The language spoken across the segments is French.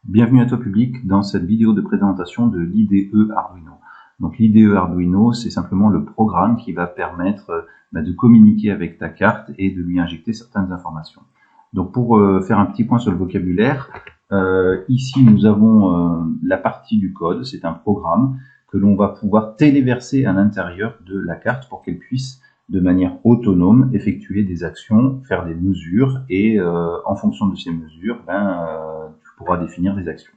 Bienvenue à toi public dans cette vidéo de présentation de l'IDE Arduino. Donc l'IDE Arduino, c'est simplement le programme qui va permettre de communiquer avec ta carte et de lui injecter certaines informations. Donc pour faire un petit point sur le vocabulaire, ici nous avons la partie du code, c'est un programme que l'on va pouvoir téléverser à l'intérieur de la carte pour qu'elle puisse de manière autonome effectuer des actions, faire des mesures et en fonction de ces mesures, tu pourras définir des actions.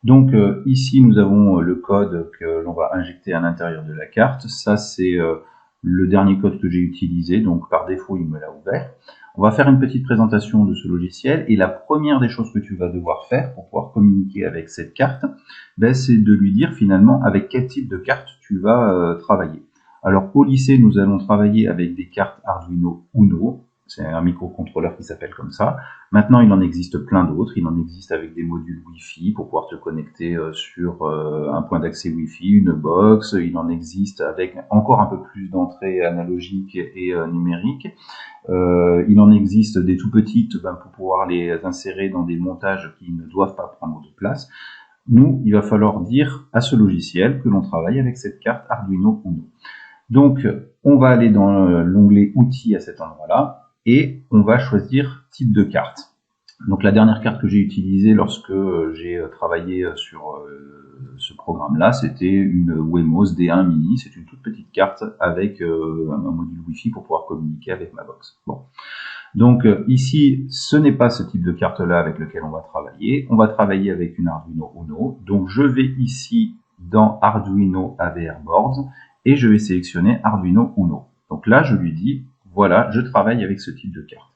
Donc ici nous avons le code que l'on va injecter à l'intérieur de la carte. Ça c'est le dernier code que j'ai utilisé, donc par défaut il me l'a ouvert. On va faire une petite présentation de ce logiciel et la première des choses que tu vas devoir faire pour pouvoir communiquer avec cette carte, c'est de lui dire finalement avec quel type de carte tu vas travailler. Alors au lycée nous allons travailler avec des cartes Arduino Uno. C'est un microcontrôleur qui s'appelle comme ça. Maintenant, il en existe plein d'autres. Il en existe avec des modules Wi-Fi pour pouvoir te connecter sur un point d'accès Wi-Fi, une box. Il en existe avec encore un peu plus d'entrées analogiques et numériques. Il en existe des tout petites pour pouvoir les insérer dans des montages qui ne doivent pas prendre de place. Nous, il va falloir dire à ce logiciel que l'on travaille avec cette carte Arduino Uno. Donc, on va aller dans l'onglet Outils à cet endroit-là. Et on va choisir type de carte. Donc la dernière carte que j'ai utilisée lorsque j'ai travaillé sur ce programme-là, c'était une Wemos D1 Mini. C'est une toute petite carte avec un module Wi-Fi pour pouvoir communiquer avec ma box. Bon. Donc ici, ce n'est pas ce type de carte-là avec lequel on va travailler. On va travailler avec une Arduino Uno. Donc je vais ici dans Arduino AVR Boards et je vais sélectionner Arduino Uno. Donc là, je lui dis voilà, je travaille avec ce type de carte.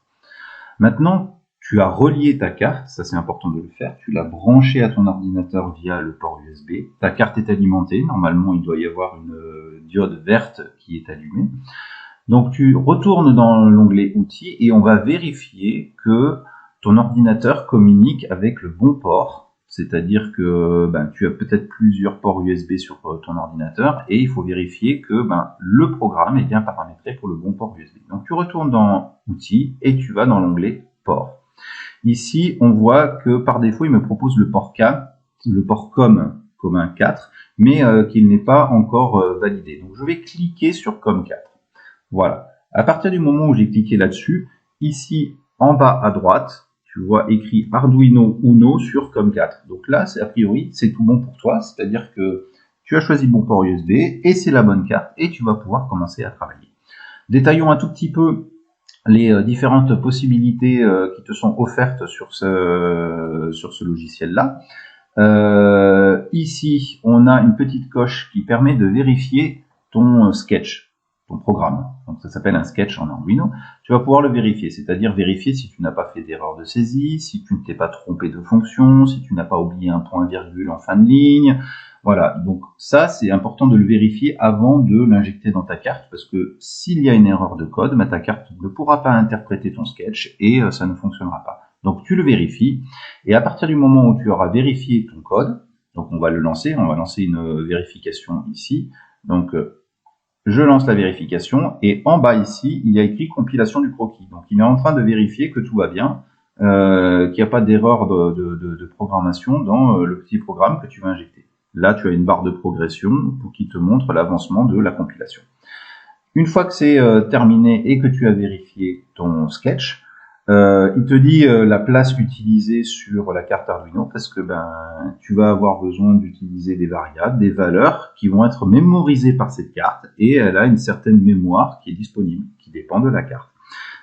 Maintenant, tu as relié ta carte, ça c'est important de le faire, tu l'as branchée à ton ordinateur via le port USB. Ta carte est alimentée, normalement il doit y avoir une diode verte qui est allumée. Donc tu retournes dans l'onglet Outils et on va vérifier que ton ordinateur communique avec le bon port. C'est-à-dire que tu as peut-être plusieurs ports USB sur ton ordinateur et il faut vérifier que le programme est bien paramétré pour le bon port USB. Donc tu retournes dans Outils et tu vas dans l'onglet Port. Ici, on voit que par défaut, il me propose le port COM comme un 4, mais qu'il n'est pas encore validé. Donc je vais cliquer sur COM 4. Voilà. À partir du moment où j'ai cliqué là-dessus, ici en bas à droite, tu vois écrit Arduino Uno sur COM4. Donc là, a priori, c'est tout bon pour toi. C'est-à-dire que tu as choisi le bon port USB et c'est la bonne carte et tu vas pouvoir commencer à travailler. Détaillons un tout petit peu les différentes possibilités qui te sont offertes sur ce logiciel-là. Ici, on a une petite coche qui permet de vérifier ton sketch, ton programme. Donc ça s'appelle un sketch en Arduino. Tu vas pouvoir le vérifier, c'est-à-dire vérifier si tu n'as pas fait d'erreur de saisie, si tu ne t'es pas trompé de fonction, si tu n'as pas oublié un point-virgule en fin de ligne. Voilà, donc ça c'est important de le vérifier avant de l'injecter dans ta carte, parce que s'il y a une erreur de code, ta carte ne pourra pas interpréter ton sketch et ça ne fonctionnera pas. Donc tu le vérifies, et à partir du moment où tu auras vérifié ton code, donc on va le lancer, on va lancer une vérification ici, donc je lance la vérification et en bas ici, il y a écrit compilation du croquis. Donc il est en train de vérifier que tout va bien, qu'il n'y a pas d'erreur de programmation dans le petit programme que tu vas injecter. Là, tu as une barre de progression qui te montre l'avancement de la compilation. Une fois que c'est terminé et que tu as vérifié ton sketch, il te dit la place utilisée sur la carte Arduino parce que tu vas avoir besoin d'utiliser des variables, des valeurs qui vont être mémorisées par cette carte et elle a une certaine mémoire qui est disponible, qui dépend de la carte.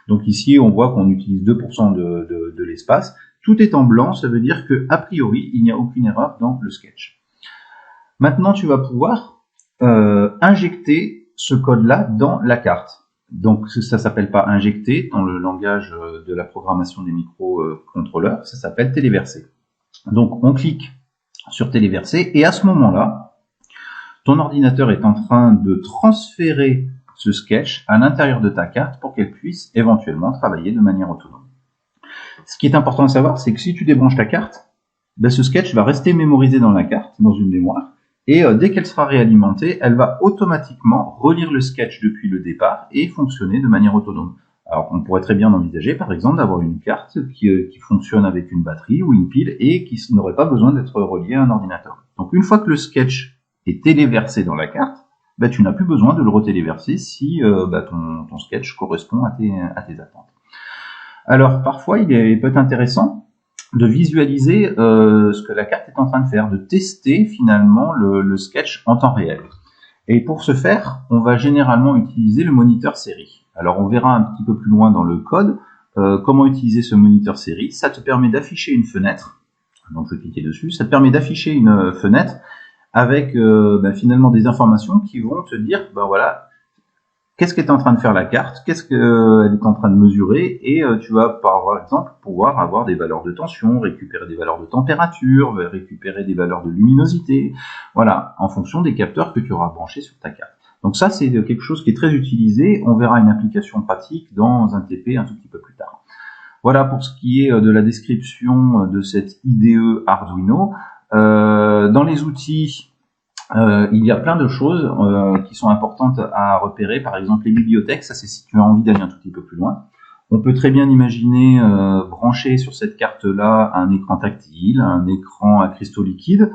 Donc ici, on voit qu'on utilise 2% de l'espace. Tout est en blanc, ça veut dire que a priori, il n'y a aucune erreur dans le sketch. Maintenant, tu vas pouvoir injecter ce code-là dans la carte. Donc ça s'appelle pas injecter dans le langage de la programmation des microcontrôleurs, ça s'appelle téléverser. Donc on clique sur téléverser et à ce moment-là, ton ordinateur est en train de transférer ce sketch à l'intérieur de ta carte pour qu'elle puisse éventuellement travailler de manière autonome. Ce qui est important de savoir, c'est que si tu débranches ta carte, ce sketch va rester mémorisé dans la carte, dans une mémoire, et dès qu'elle sera réalimentée, elle va automatiquement relire le sketch depuis le départ et fonctionner de manière autonome. Alors, on pourrait très bien envisager, par exemple, d'avoir une carte qui fonctionne avec une batterie ou une pile et qui n'aurait pas besoin d'être reliée à un ordinateur. Donc, une fois que le sketch est téléversé dans la carte, tu n'as plus besoin de le retéléverser si ton sketch correspond à tes attentes. Alors, parfois, il peut être intéressant de visualiser ce que la carte est en train de faire, de tester finalement le sketch en temps réel. Et pour ce faire, on va généralement utiliser le moniteur série. Alors on verra un petit peu plus loin dans le code comment utiliser ce moniteur série. Ça te permet d'afficher une fenêtre. Donc je vais cliquer dessus. Ça te permet d'afficher une fenêtre avec finalement des informations qui vont te dire, voilà, qu'est-ce qu'est en train de faire la carte, qu'est-ce qu'elle est en train de mesurer, et tu vas par exemple pouvoir avoir des valeurs de tension, récupérer des valeurs de température, récupérer des valeurs de luminosité, voilà, en fonction des capteurs que tu auras branchés sur ta carte. Donc ça, c'est quelque chose qui est très utilisé. On verra une application pratique dans un TP un tout petit peu plus tard. Voilà pour ce qui est de la description de cette IDE Arduino. Dans les outils, il y a plein de choses qui sont importantes à repérer. Par exemple, les bibliothèques, ça c'est si tu as envie d'aller un tout petit peu plus loin. On peut très bien imaginer brancher sur cette carte-là un écran tactile, un écran à cristaux liquides.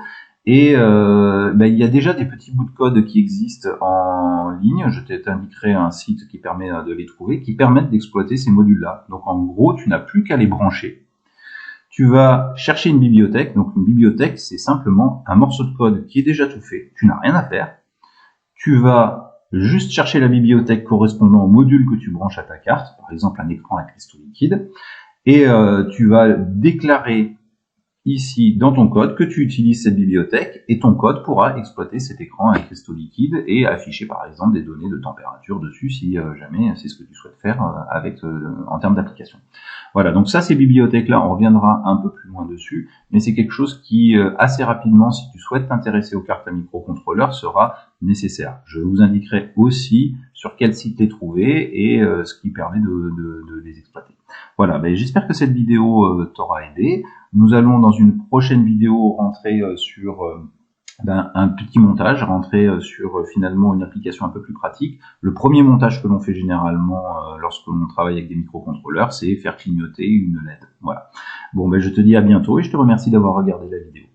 Et il y a déjà des petits bouts de code qui existent en ligne. Je t'indiquerai un site qui permet de les trouver, qui permettent d'exploiter ces modules-là. Donc en gros, tu n'as plus qu'à les brancher. Tu vas chercher une bibliothèque. Donc une bibliothèque, c'est simplement un morceau de code qui est déjà tout fait. Tu n'as rien à faire. Tu vas juste chercher la bibliothèque correspondant au module que tu branches à ta carte, par exemple un écran à cristaux liquides, et tu vas déclarer ici dans ton code que tu utilises cette bibliothèque et ton code pourra exploiter cet écran à cristaux liquides et afficher par exemple des données de température dessus si jamais c'est ce que tu souhaites faire en termes d'application. Voilà, donc ça, ces bibliothèques-là, on reviendra un peu plus loin dessus, mais c'est quelque chose qui, assez rapidement, si tu souhaites t'intéresser aux cartes à microcontrôleurs, sera nécessaire. Je vous indiquerai aussi sur quel site les trouver et ce qui permet de les exploiter. Voilà, j'espère que cette vidéo t'aura aidé. Nous allons dans une prochaine vidéo rentrer sur un petit montage, rentrer sur finalement une application un peu plus pratique. Le premier montage que l'on fait généralement lorsque l'on travaille avec des microcontrôleurs, c'est faire clignoter une LED. Voilà. Bon, je te dis à bientôt et je te remercie d'avoir regardé la vidéo.